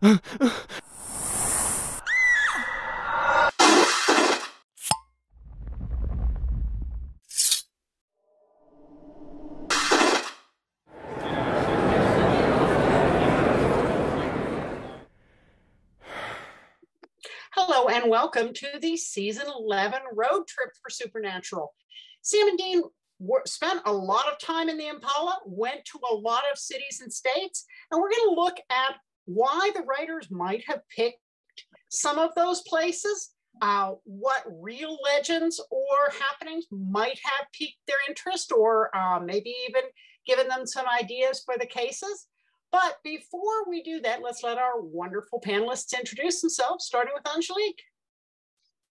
Hello and welcome to the season 11 road trip for Supernatural. Sam and Dean spent a lot of time in the Impala, went to a lot of cities and states, and we're going to look at why the writers might have picked some of those places, what real legends or happenings might have piqued their interest, or maybe even given them some ideas for the cases. But before we do that, let's let our wonderful panelists introduce themselves, starting with Angelique.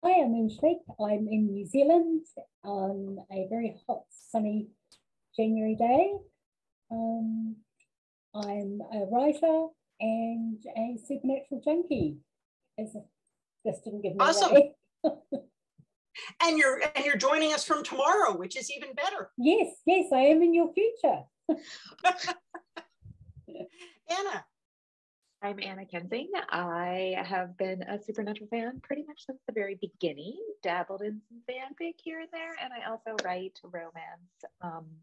Hi, I'm Angelique. I'm in New Zealand on a very hot, sunny January day. I'm a writer and a supernatural junkie. This didn't give me awesome. away. And you're joining us from tomorrow, which is even better. Yes, I am in your future. Anna. I'm Anna Kensing. I have been a Supernatural fan pretty much since the very beginning, dabbled in some fanfic here and there, and I also write romance,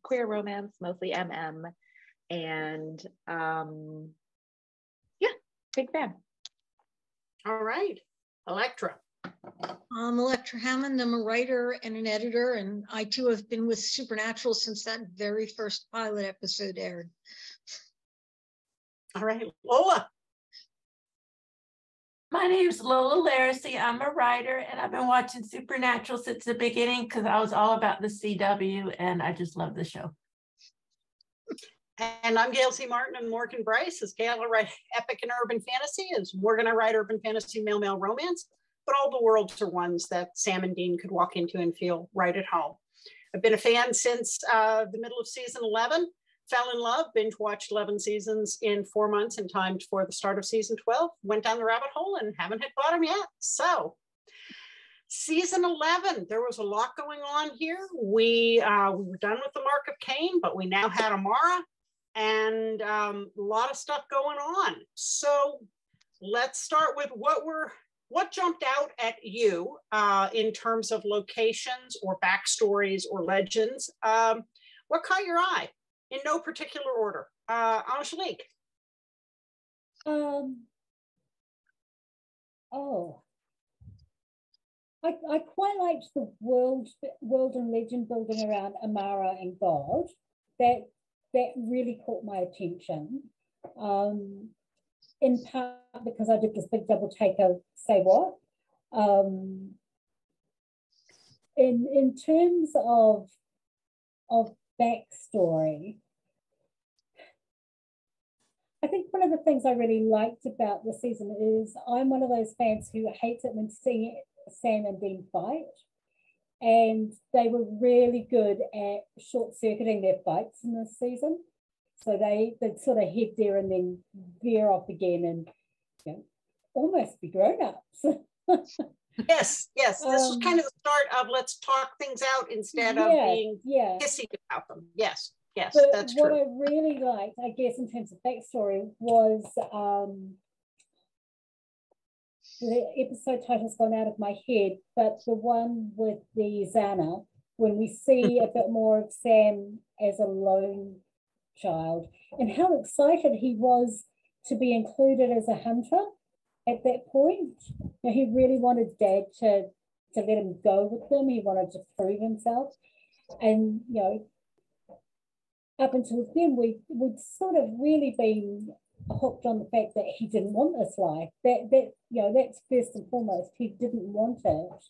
queer romance, mostly MM, and yeah, big fan. All right, Elektra. I'm Elektra Hammond. I'm a writer and an editor, and I too have been with Supernatural since that very first pilot episode aired. All right, Lola. My name's Lola Laracy. I'm a writer, and I've been watching Supernatural since the beginning because I was all about the CW, and I just love the show. And I'm Gail C. Martin, and Morgan Bryce. As Gail, I write epic and urban fantasy. As Morgan, I write urban fantasy, male romance. But all the worlds are ones that Sam and Dean could walk into and feel right at home. I've been a fan since the middle of season 11. Fell in love, binge watched 11 seasons in 4 months in time for the start of season 12, went down the rabbit hole and haven't hit bottom yet. So season 11, there was a lot going on here. We were done with the Mark of Cain, but we now had Amara and a lot of stuff going on. So let's start with what jumped out at you in terms of locations or backstories or legends. What caught your eye? In no particular order. Angelique. I quite liked the world and legend building around Amara and God. That really caught my attention. In part because I did this big double take of say what. In terms of backstory, I think one of the things I really liked about the season is I'm one of those fans who hates it when seeing Sam and Dean fight, and they were really good at short-circuiting their fights in this season. So they'd sort of head there and then veer off again and almost be grown-ups. Yes. This was kind of the start of let's talk things out instead of being pissy about them. Yes, but that's true. What I really liked, I guess, in terms of backstory was the episode title's gone out of my head, but the one with the Xana, when we see a bit more of Sam as a lone child and how excited he was to be included as a hunter. At that point, he really wanted Dad to let him go with him. He wanted to prove himself. And, up until then, we'd sort of really been hooked on the fact that he didn't want this life. That's first and foremost. He didn't want it.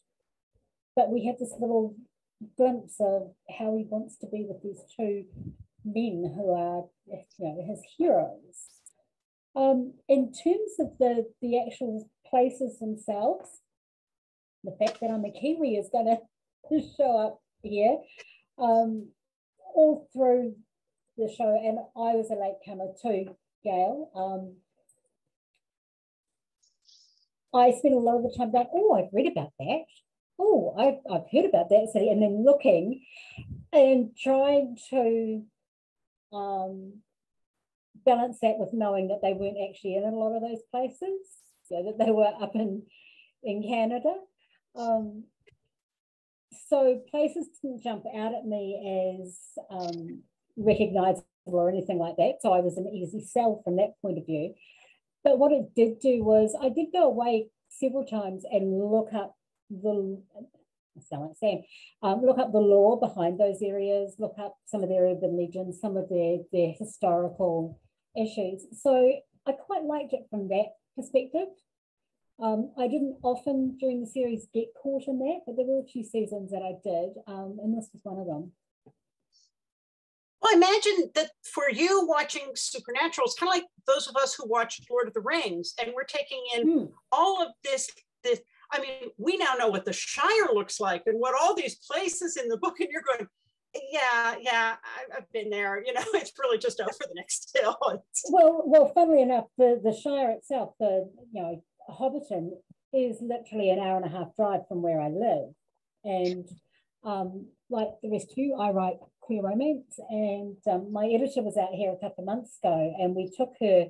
But we had this little glimpse of how he wants to be with these two men who are, his heroes. In terms of the actual places themselves, the fact that I'm a Kiwi is going to show up here all through the show, and I was a latecomer too, Gail. I spent a lot of the time going, I've read about that. I've heard about that city, and then looking and trying to balance that with knowing that they weren't actually in a lot of those places, that they were up in Canada. So places didn't jump out at me as recognizable or anything like that. So I was an easy sell from that point of view. But what it did do was I did go away several times and look up the lore behind those areas, look up some of their urban legends, some of their historical issues. So I quite liked it from that perspective. I didn't often during the series get caught in that, but there were a few seasons that I did, and this was one of them. Well, I imagine that for you watching Supernatural, it's kind of like those of us who watched Lord of the Rings, and we're taking in all of this. I mean, we now know what the Shire looks like and what all these places in the book, and you're going, yeah, I've been there. You know, it's really just over the next hill. Well, funnily enough, the Shire itself, Hobbiton is literally an hour and a half drive from where I live, and like the rest of you, I write queer romance, and my editor was out here a couple of months ago, and we took her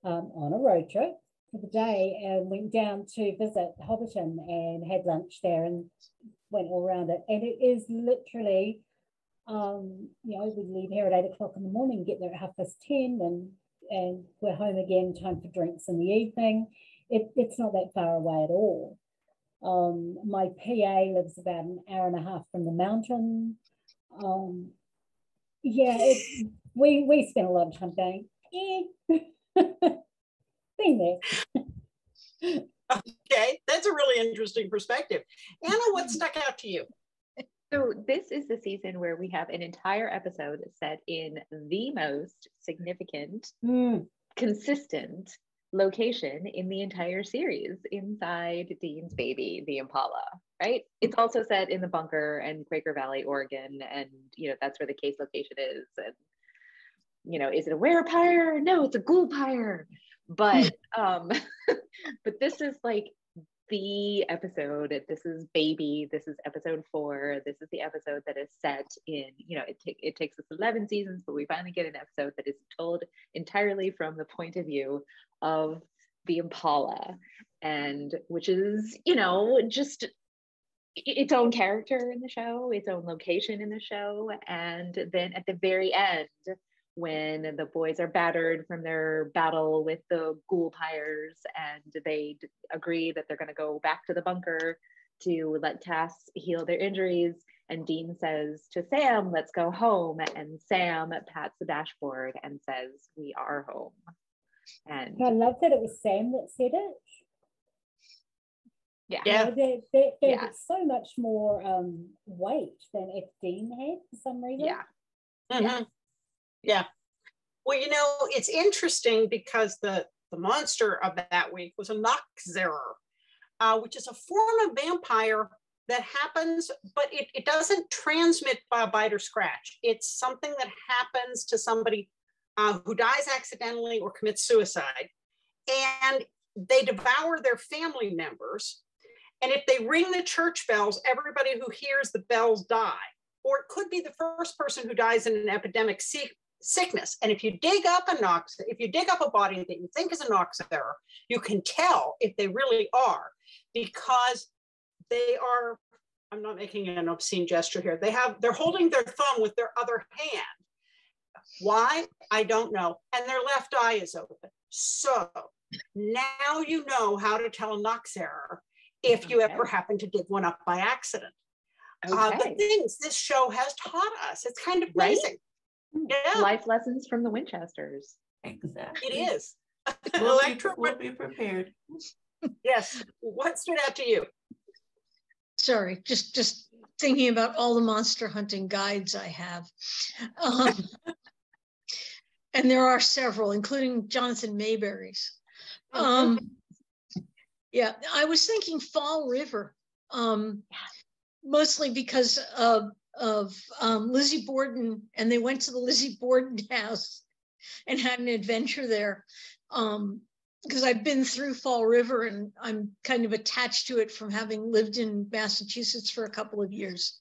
on a road trip for the day and went down to visit Hobbiton and had lunch there and went all around it. And it is literally, we leave here at 8 o'clock in the morning, get there at 10:30, and we're home again, time for drinks in the evening. It's not that far away at all. My PA lives about an hour and a half from the mountain. We spent a lot of time going, been there. Okay, that's a really interesting perspective. Anna, what stuck out to you? So this is the season where we have an entire episode set in the most significant, consistent location in the entire series, inside Dean's baby, the Impala, right? It's also set in the bunker and Quaker Valley, Oregon, and that's where the case location is. And is it a werepire? No, it's a ghoulpire. But but this is like the episode. This is Baby. This is episode 4. This is the episode that is set in, it takes us 11 seasons, but we finally get an episode that is told entirely from the point of view of the Impala, and which is, just its own character in the show, its own location in the show. And then at the very end, when the boys are battered from their battle with the ghoulpires, and they agree that they're going to go back to the bunker to let Tass heal their injuries, and Dean says to Sam, "Let's go home," and Sam pats the dashboard and says, "We are home." And I love that it was Sam that said it. Yeah. There's so much more weight than if Dean had for some reason. Yeah. Mm-hmm. Yeah. Well, it's interesting because the monster of that week was a Noxerer, which is a form of vampire that happens, but it doesn't transmit by a bite or scratch. It's something that happens to somebody who dies accidentally or commits suicide, and they devour their family members. And if they ring the church bells, everybody who hears the bells die. Or it could be the first person who dies in an epidemic sickness. And if you dig up a body that you think is a Noxerer, you can tell if they really are, because they are, I'm not making an obscene gesture here, they're holding their thumb with their other hand. Why? I don't know. And their left eye is open. So now you know how to tell a Noxerer if you ever happen to dig one up by accident. The things this show has taught us, it's kind of amazing. Yeah. Life lessons from the Winchesters. Exactly. It is. We'll be prepared. Yes. What stood out to you? Sorry, just thinking about all the monster hunting guides I have. And there are several, including Jonathan Mayberry's. Yeah, I was thinking Fall River, mostly because of Lizzie Borden, and they went to the Lizzie Borden house and had an adventure there. Because I've been through Fall River and I'm kind of attached to it from having lived in Massachusetts for a couple of years.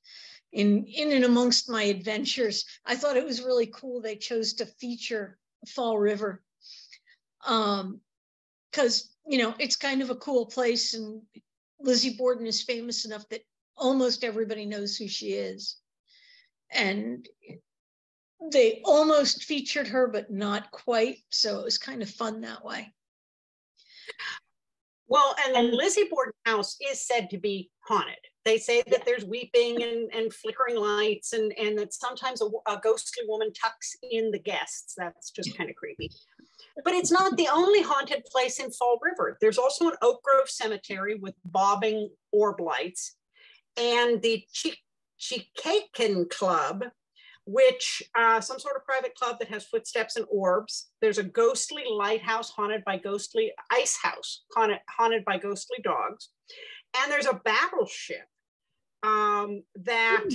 In and amongst my adventures, I thought it was really cool they chose to feature Fall River. Because, you know, it's kind of a cool place, and Lizzie Borden is famous enough that almost everybody knows who she is. And they almost featured her, but not quite. So it was kind of fun that way. Well, and the Lizzie Borden house is said to be haunted. They say that there's weeping and flickering lights, and that sometimes a ghostly woman tucks in the guests. That's just kind of creepy. But it's not the only haunted place in Fall River. There's also an Oak Grove cemetery with bobbing orb lights, and the Chikaken Club, which some sort of private club that has footsteps and orbs. There's a ghostly lighthouse haunted by ghostly ice house haunted by ghostly dogs. And there's a battleship that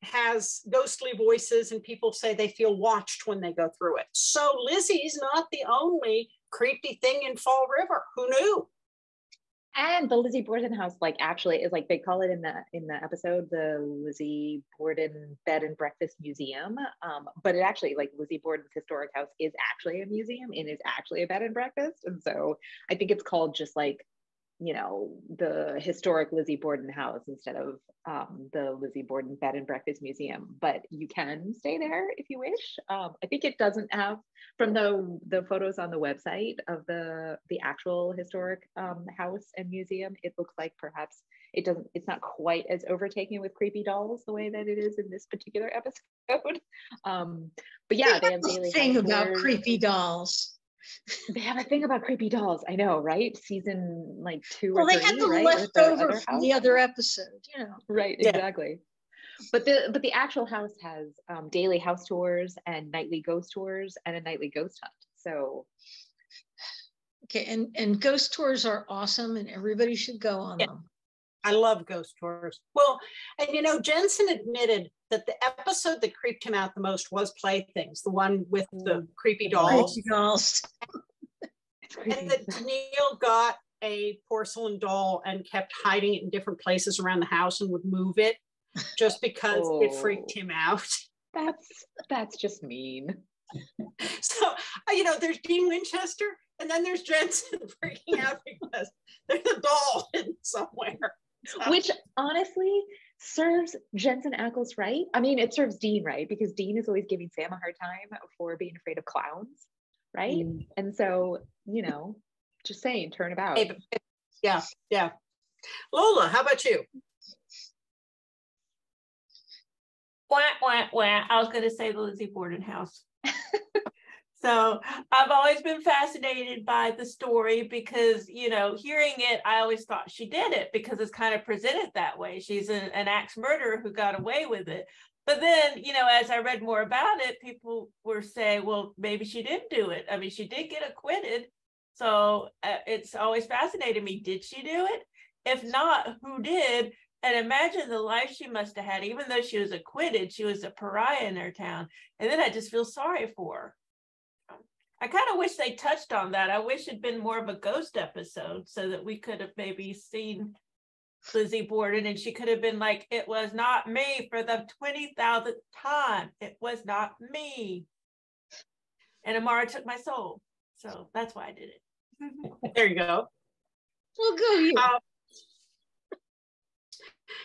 has ghostly voices, and people say they feel watched when they go through it. So Lizzie's not the only creepy thing in Fall River. Who knew? And the Lizzie Borden house, like, actually is, like, they call it in the episode, the Lizzie Borden Bed and Breakfast Museum. But it actually, like, Lizzie Borden's historic house is actually a museum and is actually a bed and breakfast. And so I think it's called just, like, you know, the historic Lizzie Borden house instead of the Lizzie Borden Bed and Breakfast Museum. But you can stay there if you wish. I think it doesn't have, from the photos on the website of the actual historic house and museum, it looks like perhaps it's not quite as overtaken with creepy dolls the way that it is in this particular episode. But yeah, they have daily thing about creepy dolls. They have a thing about creepy dolls. I know, right? Season like 2 or 3. Well, they had the leftover from the other episode, you know. Right, exactly. But the actual house has daily house tours and nightly ghost tours and a nightly ghost hunt. So okay, and ghost tours are awesome, and everybody should go on them. I love ghost tours. Well, and you know, Jensen admitted that the episode that creeped him out the most was Playthings, the one with the creepy dolls. Creepy dolls. And that Neil got a porcelain doll and kept hiding it in different places around the house and would move it just because it freaked him out. That's just mean. So, you know, there's Dean Winchester, and then there's Jensen freaking out because there's a doll in somewhere. So. Which honestly serves Jensen Ackles right. I mean, it serves Dean right, because Dean is always giving Sam a hard time for being afraid of clowns, right? And so, you know, just saying, turn about. Yeah. Lola, how about you? Wah, wah, wah. I was going to say the Lizzie Borden house. So I've always been fascinated by the story because, you know, hearing it, I always thought she did it because it's kind of presented that way. She's an axe murderer who got away with it. But then, you know, as I read more about it, people were saying, well, maybe she didn't do it. I mean, she did get acquitted. So it's always fascinated me. Did she do it? If not, who did? And imagine the life she must have had. Even though she was acquitted, she was a pariah in their town. And then I just feel sorry for her. I kind of wish they touched on that. I wish it'd been more of a ghost episode so that we could have maybe seen Lizzie Borden and she could have been like, it was not me for the 20,000th time. It was not me. And Amara took my soul. So that's why I did it. There you go. Well, go you.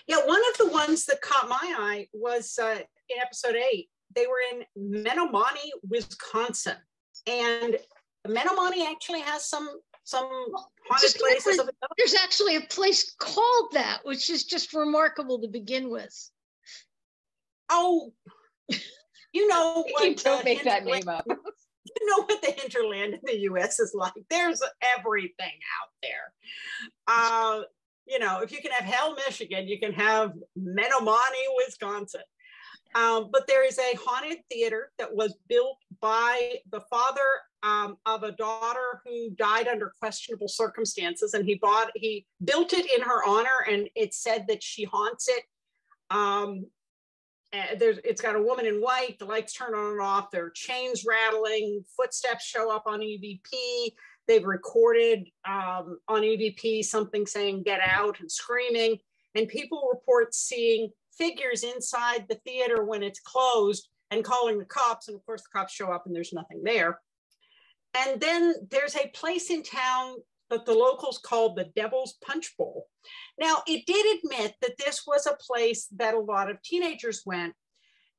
Yeah, one of the ones that caught my eye was in episode 8. They were in Menomonee, Wisconsin. And Menomonee actually has some haunted places. There's actually a place called that, which is just remarkable to begin with. Oh, you know what? Don't make that name up. You know what the hinterland in the U.S. is like. There's everything out there. You know, if you can have Hell, Michigan, you can have Menomonee, Wisconsin. But there is a haunted theater that was built by the father of a daughter who died under questionable circumstances, and he built it in her honor, and it said that she haunts it. It's got a woman in white, the lights turn on and off, there are chains rattling, footsteps show up on EVP. They've recorded on EVP something saying "get out" and screaming, and people report seeing figures inside the theater when it's closed, and calling the cops. And of course, the cops show up and there's nothing there. And then there's a place in town that the locals called the Devil's Punch Bowl. Now, it did admit that this was a place that a lot of teenagers went.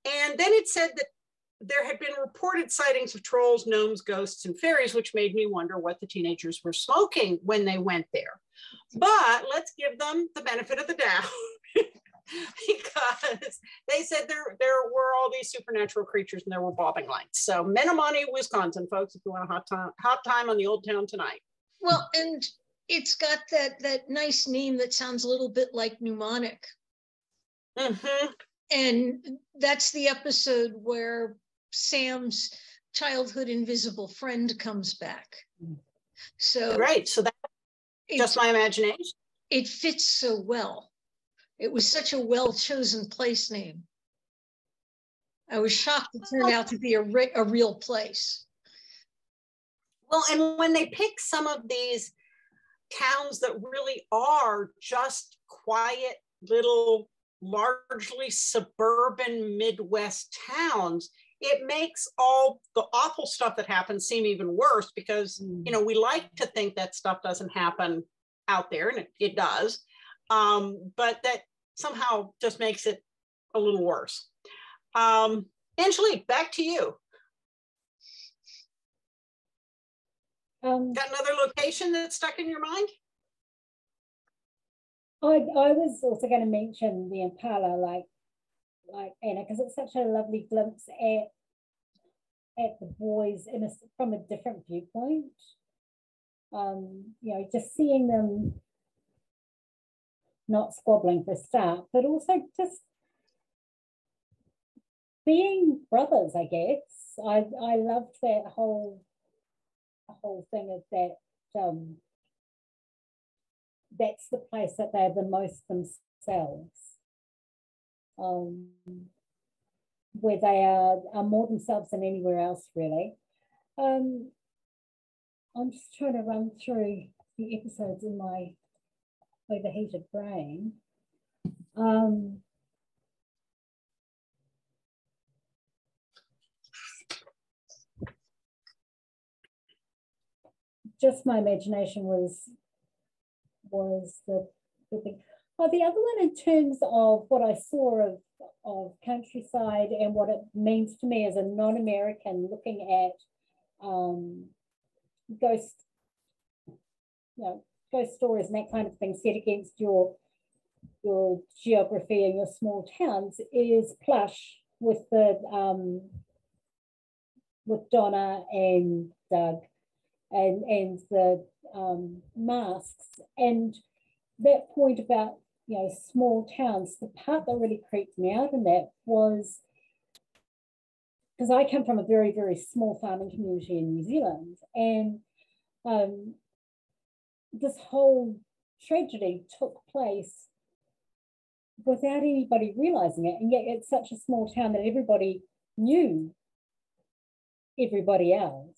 And then it said that there had been reported sightings of trolls, gnomes, ghosts, and fairies, which made me wonder what the teenagers were smoking when they went there. But let's give them the benefit of the doubt because they said there were all these supernatural creatures and there were bobbing lights. So Menomonee, Wisconsin, folks, if you want a hot time on the Old Town tonight. Well, and it's got that nice name that sounds a little bit like mnemonic. Mm-hmm. And that's the episode where Sam's childhood invisible friend comes back. So right, so that's just my imagination. It fits so well. It was such a well-chosen place name. I was shocked it turned out to be a real place. Well, and when they pick some of these towns that really are just quiet little, largely suburban Midwest towns, it makes all the awful stuff that happens seem even worse because, you know, we like to think that stuff doesn't happen out there, and it does, but that somehow just makes it a little worse. Angelique, back to you. Got another location that stuck in your mind? I was also going to mention the Impala, like Anna, because it's such a lovely glimpse at the boys from a different viewpoint. You know, just seeing them not squabbling for a start, but also just being brothers, I guess. I loved that whole thing of that. That's the place that they're the most themselves, where they are more themselves than anywhere else, really. I'm just trying to run through the episodes in my overheated brain. Just my imagination was the big. Oh, the other one in terms of what I saw of countryside and what it means to me as a non-American looking at ghost stories and that kind of thing set against your geography and your small towns is Plush with Donna and Doug and the masks, and that point about, you know, small towns. The part that really creeped me out in that was because I come from a very, very small farming community in New Zealand, and this whole tragedy took place without anybody realizing it, and yet it's such a small town that everybody knew everybody else.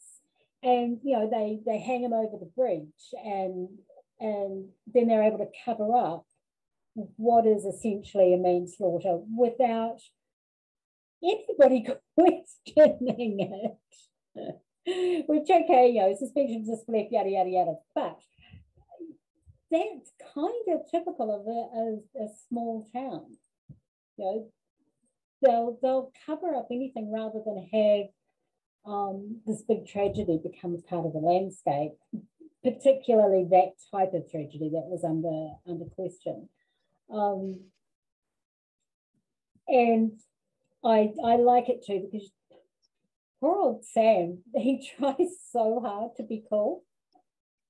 And, you know, they hang them over the bridge, and then they're able to cover up what is essentially a manslaughter without anybody questioning it. Which, okay, you know, suspension of disbelief, yada, yada, yada. But that's kind of typical of a small town. You know, they'll cover up anything rather than have this big tragedy becomes part of the landscape, particularly that type of tragedy that was under question. And I like it too, because poor old Sam, he tries so hard to be cool.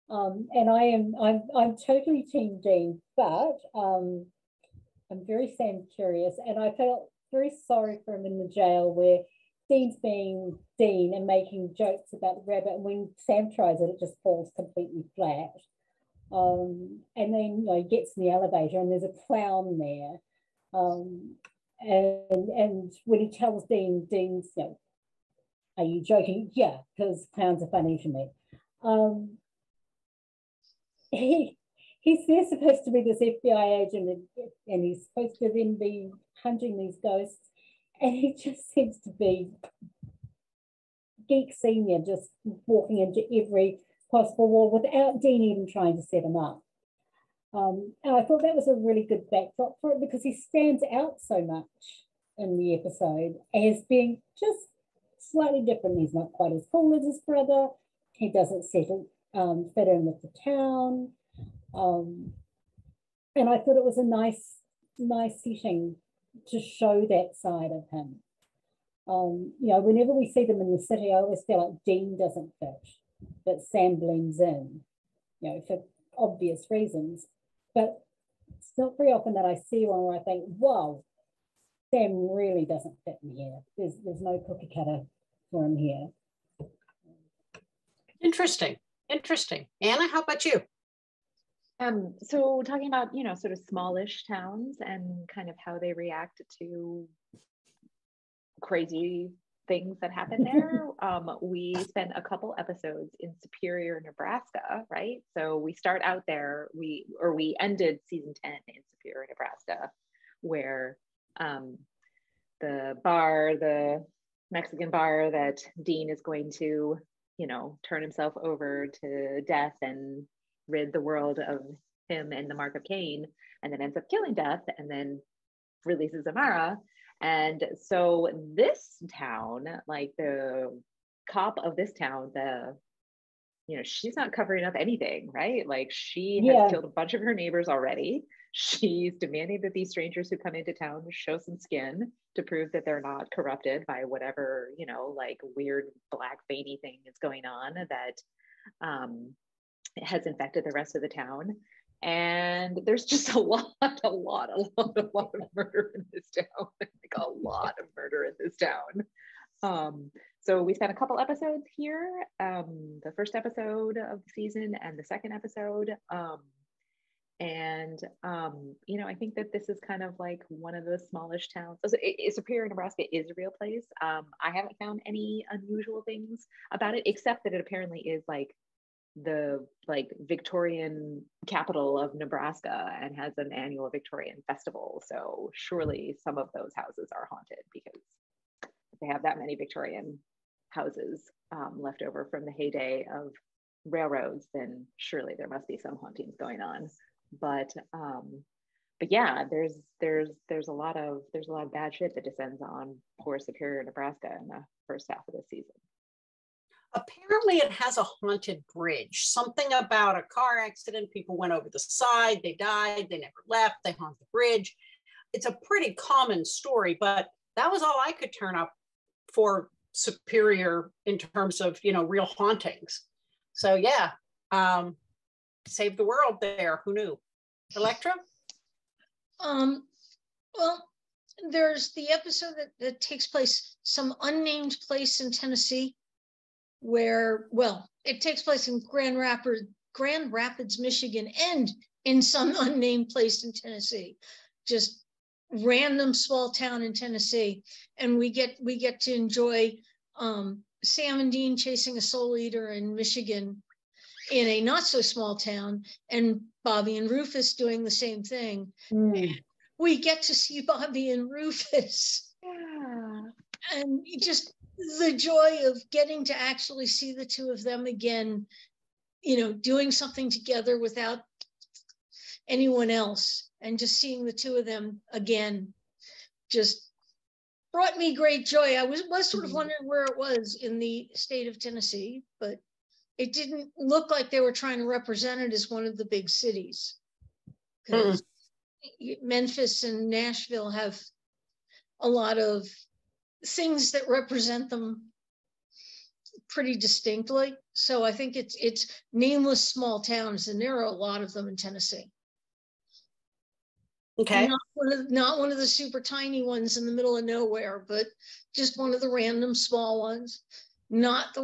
And I'm totally Team Dean, but I'm very Sam curious, and I felt very sorry for him in the jail where Dean's being Dean and making jokes about the rabbit, and when Sam tries it, it just falls completely flat. And then, you know, he gets in the elevator and there's a clown there. And when he tells Dean's, you know, are you joking? Yeah, because clowns are funny to me. He's there supposed to be this FBI agent, and he's supposed to then be hunting these ghosts. And he just seems to be Geek Senior, just walking into every possible wall without Dean even trying to set him up. And I thought that was a really good backdrop for it, because he stands out so much in the episode as being just slightly different. He's not quite as cool as his brother. He doesn't fit in with the town. And I thought it was a nice setting to show that side of him. Whenever we see them in the city, I always feel like Dean doesn't fit, but Sam blends in, for obvious reasons. But it's not very often that I see one where I think, wow, Sam really doesn't fit in here. There's no cookie cutter for him here. Interesting. Anna, how about you? So talking about, sort of smallish towns and kind of how they react to crazy things that happen there. We spent a couple episodes in Superior, Nebraska, right? So we start out there, we ended season 10 in Superior, Nebraska, where the Mexican bar that Dean is going to, turn himself over to death and rid the world of him and the mark of Cain, and then ends up killing Death and then releases Amara. And so this town, like the cop of this town, she's not covering up anything, right? Like she has killed a bunch of her neighbors already. She's demanding that these strangers who come into town show some skin to prove that they're not corrupted by whatever, like weird black veiny thing is going on that has infected the rest of the town. And there's just a lot of murder in this town, like a lot of murder in this town. So we spent a couple episodes here, the first episode of the season and the second episode. I think that this is kind of like one of the smallish towns. Superior, Nebraska is a real place. I haven't found any unusual things about it, except that it apparently is like the Victorian capital of Nebraska and has an annual Victorian festival. So surely some of those houses are haunted, because if they have that many Victorian houses left over from the heyday of railroads, then surely there must be some hauntings going on. But yeah, there's a lot of bad shit that descends on poor Superior, Nebraska in the first half of the season. Apparently it has a haunted bridge, something about a car accident. People went over the side, they died, they never left, they haunt the bridge. It's a pretty common story, but that was all I could turn up for Superior in terms of, real hauntings. So yeah, save the world there. Who knew? Elektra? Well, there's the episode that takes place some unnamed place in Tennessee, where, it takes place in Grand Rapids, Michigan, and in some unnamed place in Tennessee, just random small town in Tennessee. And we get to enjoy Sam and Dean chasing a soul eater in Michigan in a not so small town, and Bobby and Rufus doing the same thing. We get to see Bobby and Rufus. Yeah. And just the joy of getting to actually see the two of them again, doing something together without anyone else, and just seeing the two of them again just brought me great joy. I was sort of wondering where it was in the state of Tennessee, but it didn't look like they were trying to represent it as one of the big cities, because Memphis and Nashville have a lot of things that represent them pretty distinctly. So I think it's nameless small towns, and there are a lot of them in Tennessee. Okay. Not one of the super tiny ones in the middle of nowhere, but just one of the random small ones. Not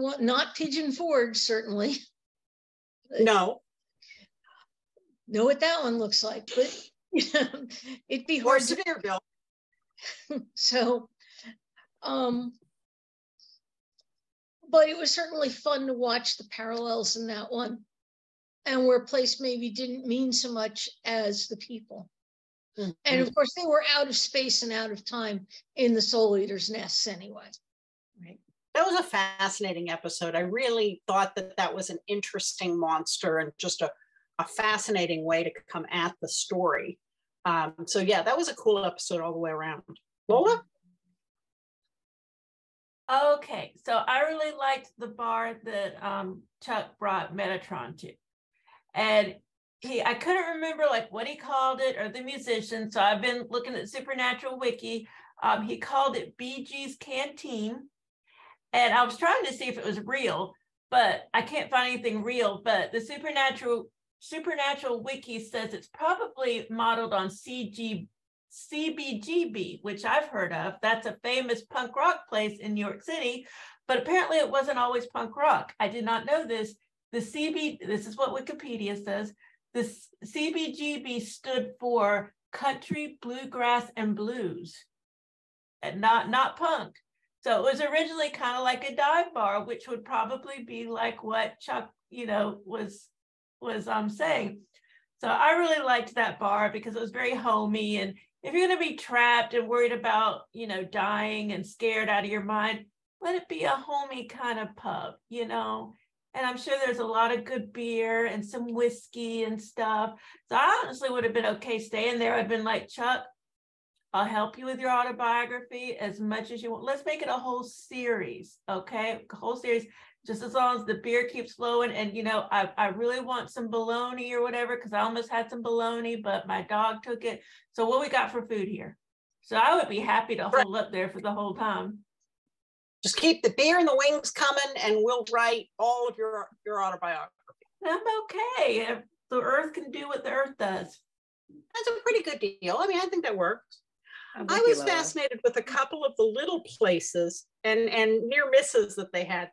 Pigeon Forge, certainly. No. Know what that one looks like, but it'd be hard. Or Sevierville. So, but it was certainly fun to watch the parallels in that one, and where place maybe didn't mean so much as the people. And of course, they were out of space and out of time in the Soul Eaters' nests anyway. Right. That was a fascinating episode. I really thought that that was an interesting monster and just a fascinating way to come at the story. So yeah, that was a cool episode all the way around. Lola? Okay, so I really liked the bar that Chuck brought Metatron to. And I couldn't remember like what he called it or the musician. So I've been looking at Supernatural Wiki. He called it BG's Canteen. And I was trying to see if it was real, but I can't find anything real. But the Supernatural Wiki says it's probably modeled on CBGB, which I've heard of. That's a famous punk rock place in New York City, but apparently it wasn't always punk rock. I did not know this. This is what Wikipedia says. The CBGB stood for Country, Bluegrass, and Blues, and not punk. So it was originally kind of like a dive bar, which would probably be like what Chuck, was saying. So I really liked that bar because it was very homey. And if you're going to be trapped and worried about, dying and scared out of your mind, let it be a homey kind of pub, And I'm sure there's a lot of good beer and some whiskey and stuff. So I honestly would have been okay staying there. I'd been like, Chuck, I'll help you with your autobiography as much as you want. Let's make it a whole series, okay? A whole series, just as long as the beer keeps flowing. And, I really want some bologna or whatever, because I almost had some bologna, but my dog took it. So what we got for food here? So I would be happy to hold up there for the whole time. Just keep the beer and the wings coming, and we'll write all of your autobiography. I'm okay. If the earth can do what the earth does. That's a pretty good deal. I mean, I think that works. I was fascinated with a couple of the little places and near misses that they had.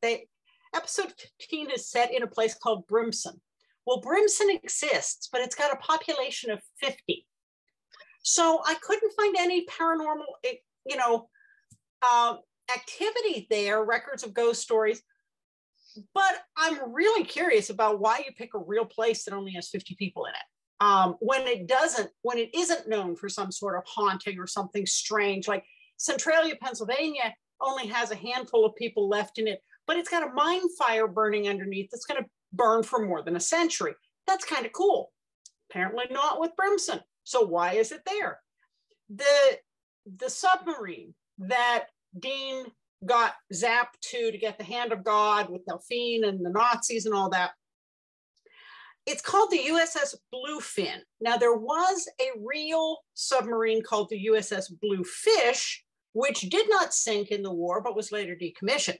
Episode 15 is set in a place called Brimson. Well, Brimson exists, but it's got a population of 50. So I couldn't find any paranormal, activity there, records of ghost stories. But I'm really curious about why you pick a real place that only has 50 people in it. When it isn't known for some sort of haunting or something strange, like Centralia, Pennsylvania only has a handful of people left in it, but it's got a mine fire burning underneath that's going to burn for more than a century. That's kind of cool. Apparently not with Brimson. So why is it there? The submarine that Dean got zapped to get the hand of God with Delphine and the Nazis and all that. It's called the USS Bluefin. Now, there was a real submarine called the USS Bluefish, which did not sink in the war, but was later decommissioned.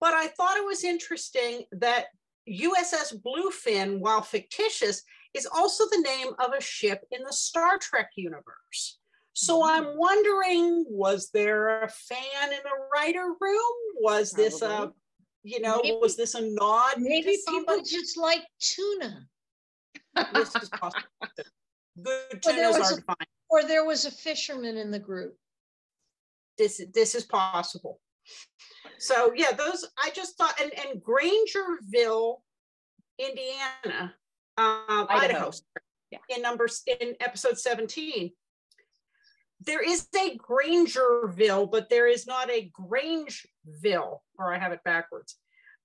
But I thought it was interesting that USS Bluefin, while fictitious, is also the name of a ship in the Star Trek universe. So I'm wondering, was there a fan in the writer room? Was this was this a nod? Maybe people just like tuna. This is possible. Good tunas are to find. Or there was a fisherman in the group. This is possible. So yeah, those I just thought, and Grangerville, Indiana, Idaho. Yeah. In episode 17. There is a Grangerville, but there is not a Grangeville, or I have it backwards.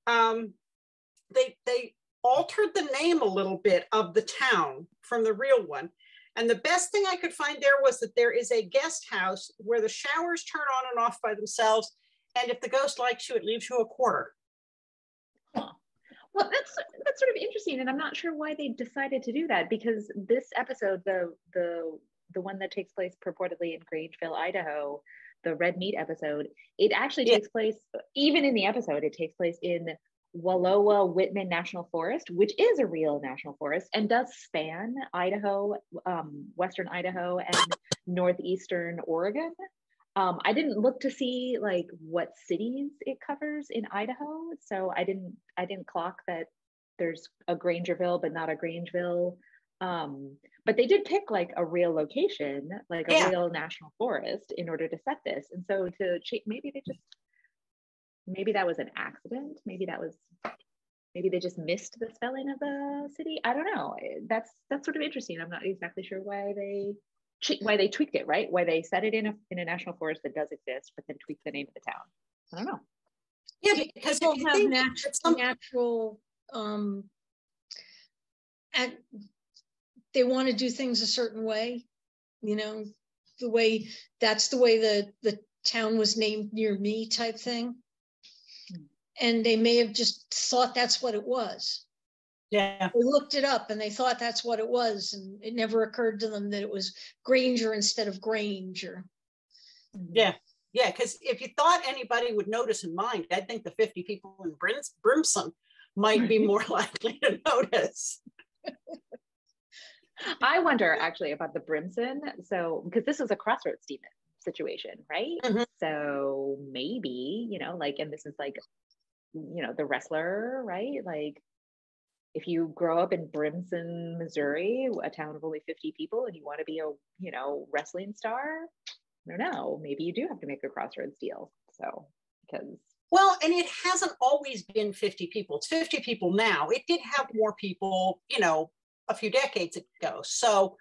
They altered the name a little bit of the town from the real one. And the best thing I could find there was that there is a guest house where the showers turn on and off by themselves. And if the ghost likes you, it leaves you a quarter. Huh. Well, that's sort of interesting. And I'm not sure why they decided to do that, because this episode, the one that takes place purportedly in Grangeville, Idaho, the red meat episode, it actually takes place, even in the episode, it takes place in Wallowa Whitman National Forest, which is a real national forest and does span Idaho, Western Idaho and Northeastern Oregon. I didn't look to see like what cities it covers in Idaho. So I didn't clock that there's a Grangerville, but not a Grangeville. But they did pick like a real location, like a real national forest in order to set this. And so maybe that was an accident. Maybe they just missed the spelling of the city. I don't know. That's sort of interesting. I'm not exactly sure why they why they tweaked it, right? Why they set it in a national forest that does exist, but then tweak the name of the town. I don't know. Yeah, because people if you have think natural they want to do things a certain way, that's the way the town was named near me type thing. And they may have just thought that's what it was. Yeah. They looked it up and they thought that's what it was. And it never occurred to them that it was Granger instead of Granger. Yeah. Yeah. Because if you thought anybody would notice and mind, I think the 50 people in Brimson might be more likely to notice. I wonder actually about the Brimson. So, because this is a Crossroads demon situation, right? Mm-hmm. So maybe, and this is like, the wrestler, right? Like if you grow up in Brimson, Missouri, a town of only 50 people, and you want to be a, wrestling star, I don't know, maybe you do have to make a Crossroads deal. So, because. Well, and it hasn't always been 50 people. It's 50 people now. It did have more people, a few decades ago. So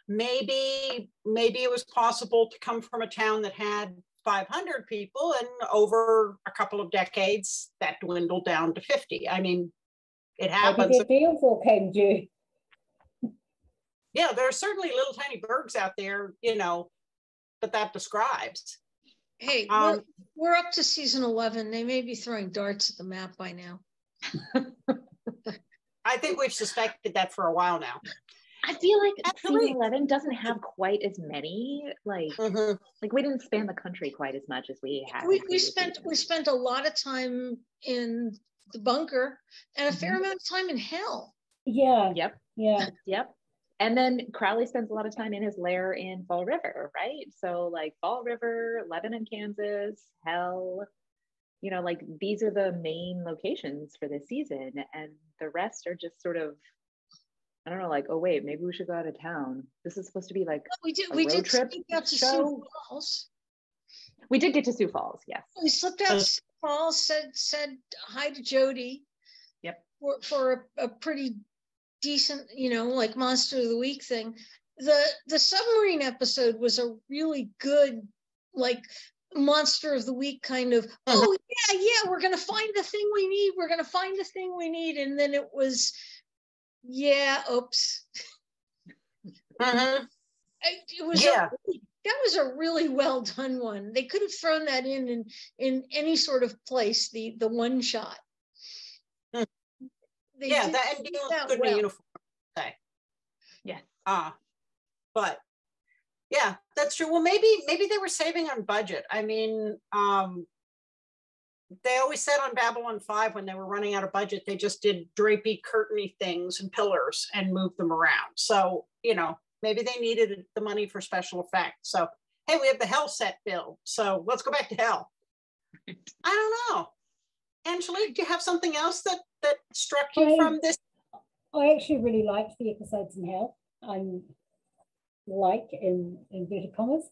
maybe it was possible to come from a town that had 500 people, and over a couple of decades that dwindled down to 50. I mean, it happens. Maybe the deals all came due. Yeah, there are certainly little tiny burgs out there, that describes. Hey, we're up to season 11. They may be throwing darts at the map by now. I think we've suspected that for a while now. I feel like season 11 doesn't have quite as many, like we didn't span the country quite as much as we had. We spent a lot of time in the bunker and a fair amount of time in hell. Yeah. Yep. Yeah. Yep. And then Crowley spends a lot of time in his lair in Fall River, right? So like Fall River, Lebanon, Kansas, hell, these are the main locations for this season, and the rest are just sort of, I don't know, like, oh wait, maybe we should go out of town. This is supposed to be like we did trip out to show. Sioux Falls. We did get to Sioux Falls, yes. We slipped out to Sioux Falls, said hi to Jody. Yep. For a pretty decent, like Monster of the Week thing. The submarine episode was a really good, like, Monster of the Week kind of, oh yeah, we're gonna find the thing we need, and then it was, oops. It was that was a really well done one. They could have thrown that in any sort of place, the one shot. That ending could be uniform. Okay. Yeah. But yeah, that's true. Well, maybe they were saving on budget. I mean, they always said on Babylon 5 when they were running out of budget, they just did drapey, curtainy things and pillars and moved them around. So, maybe they needed the money for special effects. So, hey, we have the hell set bill. So let's go back to hell. I don't know. Angelique, do you have something else that struck you from this? I actually really liked the episodes in hell. Like in inverted commas.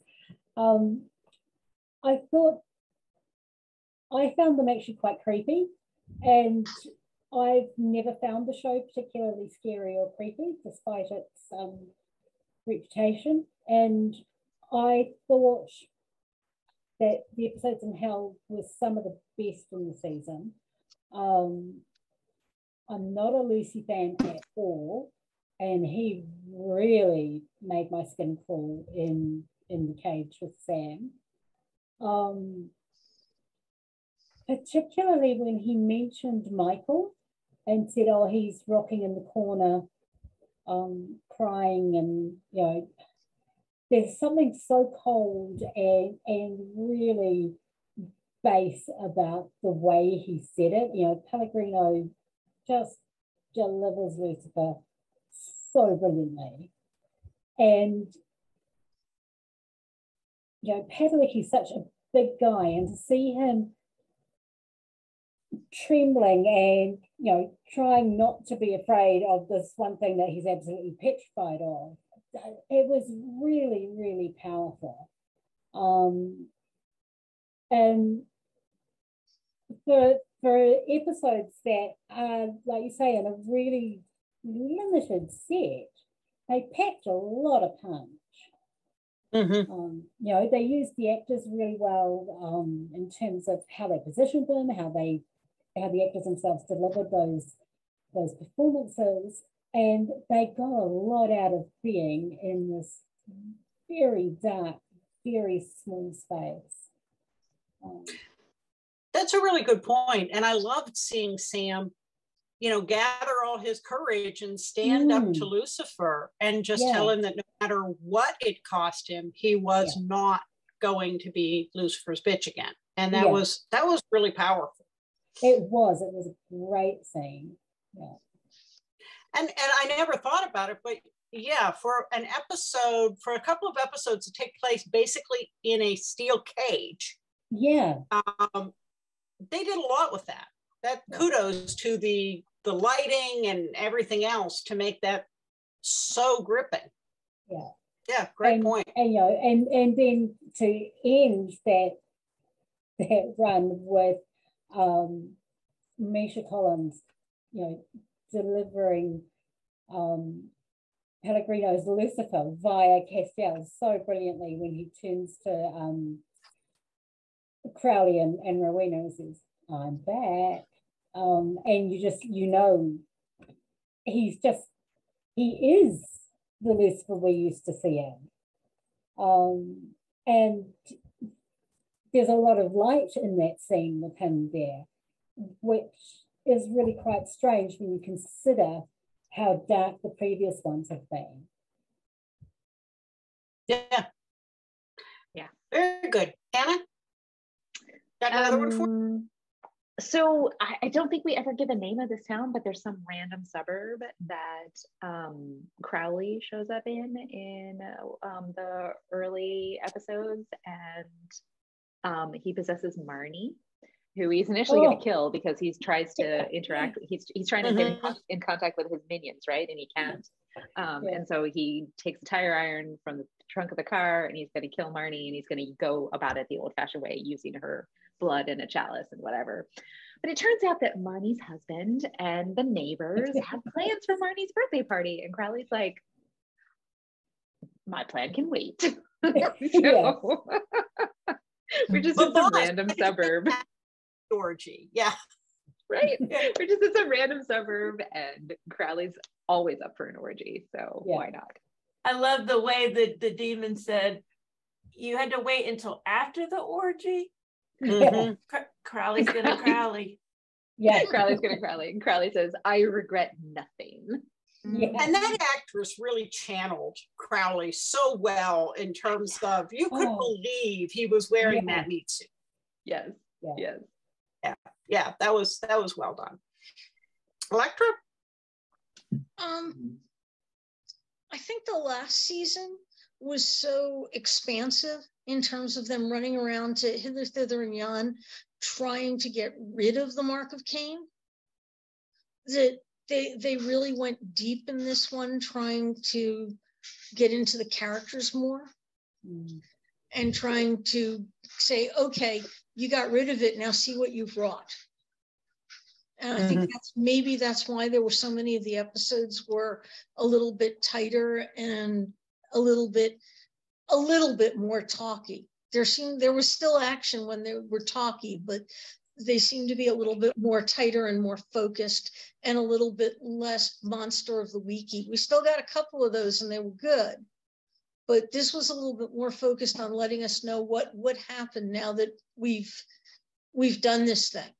I found them actually quite creepy, and I've never found the show particularly scary or creepy, despite its reputation. And I thought that the episodes in hell were some of the best in the season. I'm not a Lucy fan at all, and he really made my skin crawl in the cage with Sam. Particularly when he mentioned Michael and said, oh, he's rocking in the corner, crying, and there's something so cold and really base about the way he said it. Pellegrino just delivers Lucifer so brilliantly. And Padalecki's such a big guy, and to see him trembling and trying not to be afraid of this one thing that he's absolutely petrified of, it was really, really powerful. And for episodes that are, like you say, in a really limited set, they packed a lot of punch. You know, they used the actors really well in terms of how they positioned them, how the actors themselves delivered those performances, and they got a lot out of being in this very dark, very small space. That's a really good point, and I loved seeing Sam, you know, gather all his courage and stand up to Lucifer and just tell him that no matter what it cost him, he was not going to be Lucifer's bitch again. And that was really powerful. It was a great scene. Yeah. And I never thought about it, but yeah, for a couple of episodes to take place basically in a steel cage. Yeah. They did a lot with that. Kudos to the lighting and everything else to make that so gripping. Yeah, great point. And you know, and then to end that run with Misha Collins, you know, delivering Pellegrino's Lucifer via Castiel so brilliantly when he turns to Crowley and Rowena and says, "I'm back." And you know, he is the Lucifer we used to see him. And there's a lot of light in that scene with him there, which is really quite strange when you consider how dark the previous ones have been. Yeah. Very good. Hannah? Got another one for? So I don't think we ever give a name of this town, but there's some random suburb that Crowley shows up in the early episodes, and he possesses Marnie, who he's initially going to kill because he tries to interact. He's trying to get in contact with his minions, right? And he can't. And so he takes a tire iron from the trunk of the car, and he's going to kill Marnie, and he's going to go about it the old-fashioned way, using her blood in a chalice and whatever. But it turns out that Marnie's husband and the neighbors have plans for Marnie's birthday party, and Crowley's like, my plan can wait. So, we're just in some random suburb. Orgy, yeah. Right? We're just in some random suburb, and Crowley's always up for an orgy, so why not? I love the way that the demon said, you had to wait until after the orgy? Crowley's gonna Crowley. Yeah, Crowley's gonna Crowley. And Crowley says, I regret nothing. Yeah. And that actress really channeled Crowley so well in terms of you could believe he was wearing that meat suit. Yes. Yeah, that was well done. Elektra? I think the last season was so expansive in terms of them running around to hither, thither, and yon, trying to get rid of the mark of Cain, that they really went deep in this one, trying to get into the characters more and trying to say, okay, you got rid of it, now see what you've wrought. And I think that's why there were so many of the episodes were a little bit tighter and a little bit more talky. There was still action when they were talky, but they seemed to be a little bit more tighter and more focused and a little bit less monster of the weeky. We still got a couple of those and they were good, but this was a little bit more focused on letting us know what happened now that we've done this thing.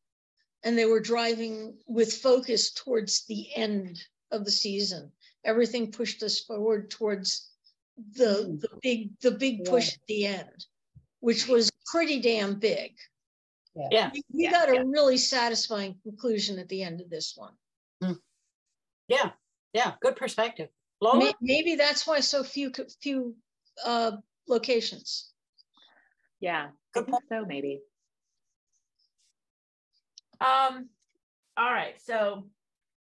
And they were driving with focus towards the end of the season. Everything pushed us forward towards the big push at the end, which was pretty damn big. We got a really satisfying conclusion at the end of this one. Yeah, good perspective. Lola? Maybe that's why so few locations. Yeah, I think so, maybe. All right, so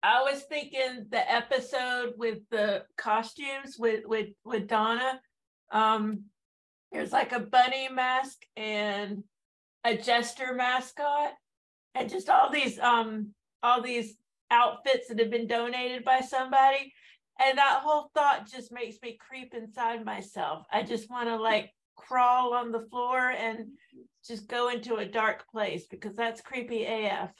I was thinking the episode with the costumes with Donna. There's like a bunny mask and a jester mascot, and just all these outfits that have been donated by somebody. And that whole thought just makes me creep inside myself. I just want to like crawl on the floor and just go into a dark place because that's creepy AF.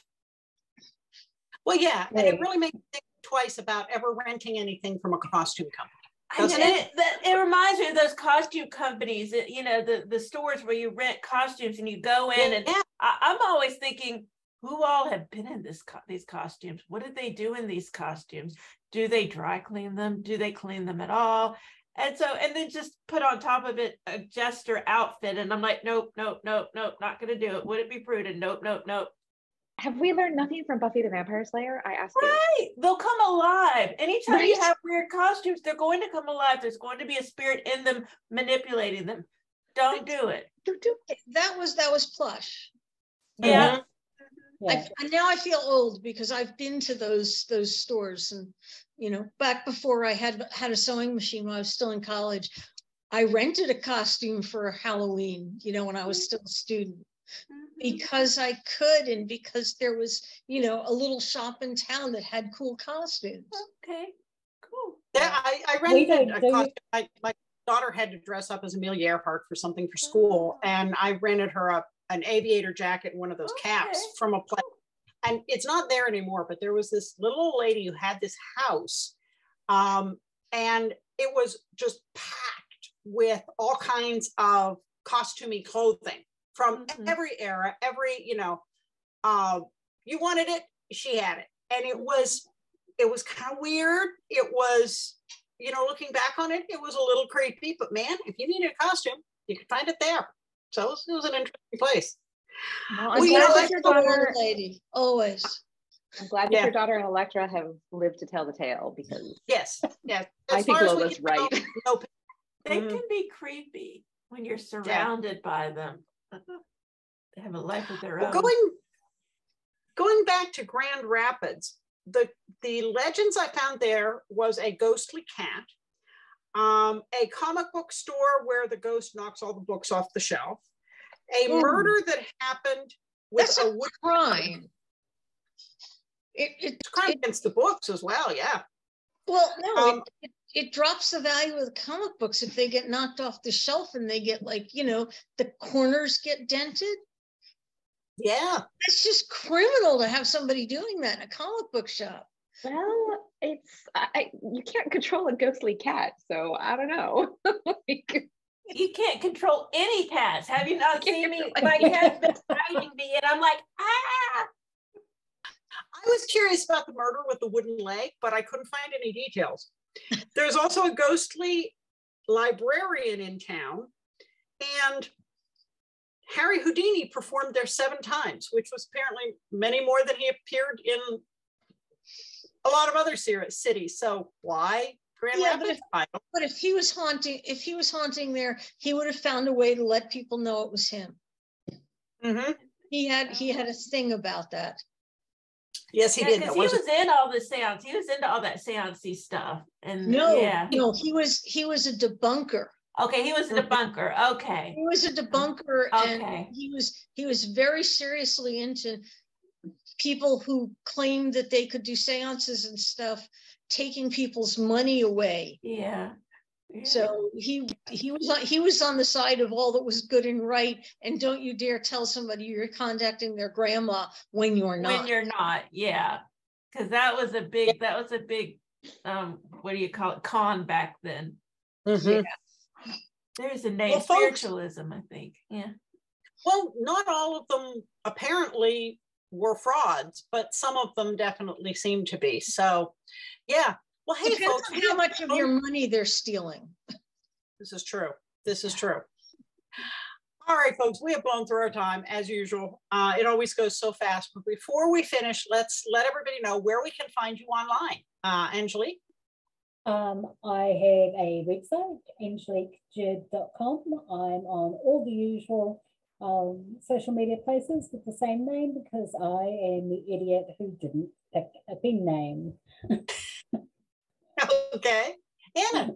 Well, yeah, and it really makes me think twice about ever renting anything from a costume company. It reminds me of those costume companies, you know, the stores where you rent costumes and you go in, and I'm always thinking, who all have been in these costumes? What did they do in these costumes? Do they dry clean them? Do they clean them at all? And then just put on top of it a jester outfit, and I'm like, nope, not gonna do it. Would it be prudent? Nope. Have we learned nothing from Buffy the Vampire Slayer? I ask you. Right, they'll come alive. Anytime you have weird costumes, they're going to come alive. There's going to be a spirit in them manipulating them. Don't do it. That was plush. Yeah. Now I feel old because I've been to those stores, and you know, back before I had a sewing machine when I was still in college, I rented a costume for Halloween, you know, when I was still a student. Because I could, and because there was, you know, a little shop in town that had cool costumes. Okay, cool. Yeah, I rented a costume. My daughter had to dress up as Amelia Earhart for something for school, and I rented her an aviator jacket and one of those caps from a place. And it's not there anymore, but there was this little old lady who had this house, and it was just packed with all kinds of costumey clothing from every era, you know, you wanted it, she had it. And it was kind of weird. It was, you know, looking back on it, it was a little creepy, but man, if you needed a costume, you could find it there. So it was an interesting place. Well, I'm glad that your daughter, lady, always. I'm glad that your daughter and Elektra have lived to tell the tale, because yes. I think Lola's right. They can be creepy when you're surrounded by them. They have a life of their own. Going back to Grand Rapids, the legends I found there was a ghostly cat, a comic book store where the ghost knocks all the books off the shelf, a murder that happened with That's a wood crime. It's a crime against the books as well, yeah. Well, no, it drops the value of the comic books if they get knocked off the shelf and they get, like, you know, the corners get dented. Yeah. It's just criminal to have somebody doing that in a comic book shop. Well, you can't control a ghostly cat, so I don't know. You can't control any cats. Have you not seen me? My cat's been biting me, and I'm like, ah. I was curious about the murder with the wooden leg, but I couldn't find any details. There's also a ghostly librarian in town, and Harry Houdini performed there 7 times, which was apparently many more than he appeared in a lot of other cities. So why Grand Rapids? But if he was haunting there, he would have found a way to let people know it was him. Mm-hmm. He had a thing about that. Yes, he did. Because he was in all the seance. He was into all that seance-y stuff. And no, he was a debunker. Okay, he was a debunker. Okay. He was a debunker, and he was very seriously into people who claimed that they could do seances and stuff, taking people's money away. Yeah. So he was on the side of all that was good and right, and don't you dare tell somebody you're contacting their grandma when you're not. When you're not, yeah, because that was a big what do you call it, con back then. Mm-hmm. Yeah. There's a name, spiritualism, I think. Yeah. Well, not all of them apparently were frauds, but some of them definitely seem to be. So, yeah. Well, hey, folks, how much of your money they're stealing. This is true. All right, folks, we have blown through our time as usual. It always goes so fast. But before we finish, let's let everybody know where we can find you online. Angelique? I have a website, angeliquejurd.com. I'm on all the usual social media places with the same name because I am the idiot who didn't pick a pen name. Okay. Anna?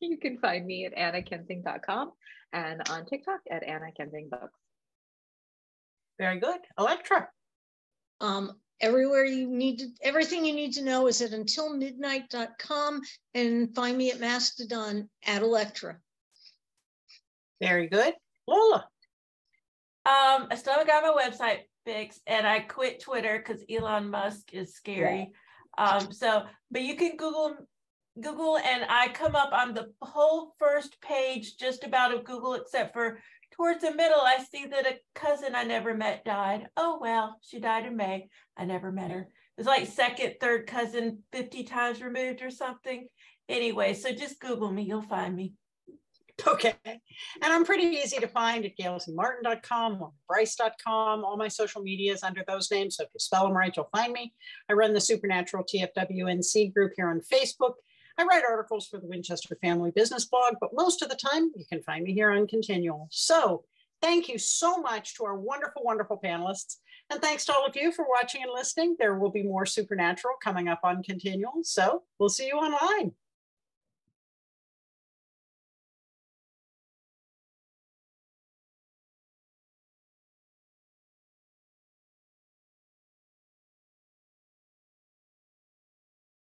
You can find me at annakensing.com and on TikTok at AnnaKensingBooks. Very good. Elektra? everywhere you need to, everything you need to know is at untilmidnight.com, and find me at Mastodon at Elektra. Very good. Lola. I still haven't got my website fixed, and I quit Twitter because Elon Musk is scary. But you can Google, and I come up on the whole first page just about of Google, except for towards the middle, I see that a cousin I never met died. Oh, well, she died in May. I never met her. It's like second, third cousin, 50 times removed or something. Anyway, so just Google me, you'll find me. Okay. And I'm pretty easy to find at gailsmartin.com or bryce.com. All my social media is under those names. So if you spell them right, you'll find me. I run the Supernatural TFWNC group here on Facebook. I write articles for the Winchester Family Business blog, but most of the time you can find me here on Continual. So thank you so much to our wonderful, wonderful panelists. And thanks to all of you for watching and listening. There will be more Supernatural coming up on Continual. So we'll see you online.